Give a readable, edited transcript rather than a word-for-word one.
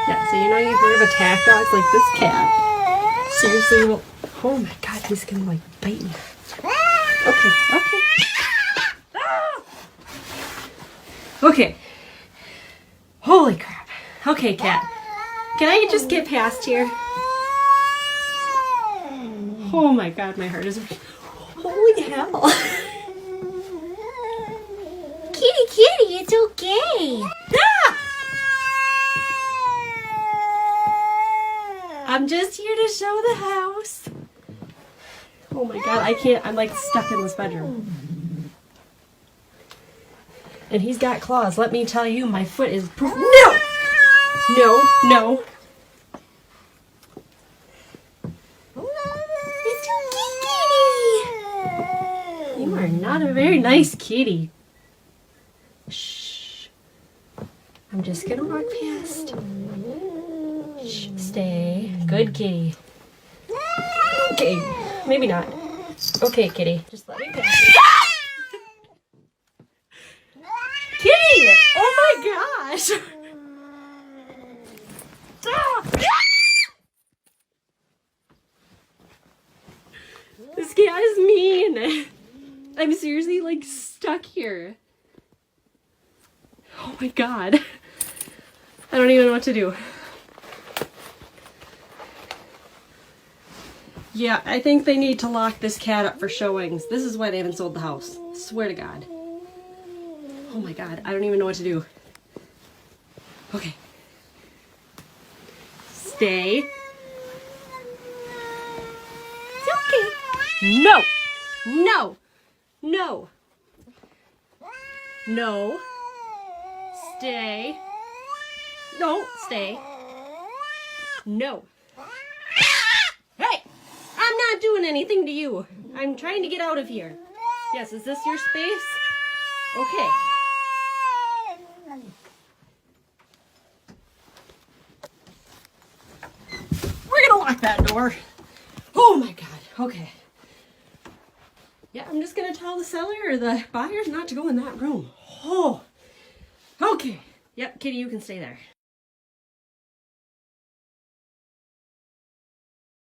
Yeah, so you know you've heard of attack dogs like this cat. Seriously, well, oh my god, he's gonna like bite me. Okay, okay. Ah! Okay. Holy crap. Okay, cat. Can I just get past here? Oh my god, my heart is... Holy hell. Kitty, kitty, it's okay. Ah! I'm just here to show the house. Oh my god, I can't. I'm like stuck in this bedroom. And he's got claws. Let me tell you, my foot is proof. No! No, no. It's okay, kitty. You are not a very nice kitty. Shh. I'm just gonna walk past. Shh. Stay. Good kitty. Okay. Maybe not. Okay, kitty. Just let me pass. Kitty! Oh my gosh! Ah! This cat is mean. I'm seriously like stuck here. Oh my god. I don't even know what to do. Yeah, I think they need to lock this cat up for showings. This is why they haven't sold the house. Swear to God. Oh my god, I don't even know what to do. Okay. Stay. It's okay. No! No! No! No! Stay. No, stay. No. Hey! I'm not doing anything to you. I'm trying to get out of here. Yes, is this your space? Okay. We're gonna lock that door. Oh my god. Okay. Yeah, I'm just gonna tell the seller or the buyers not to go in that room. Oh. Okay. Yep, kitty, you can stay there.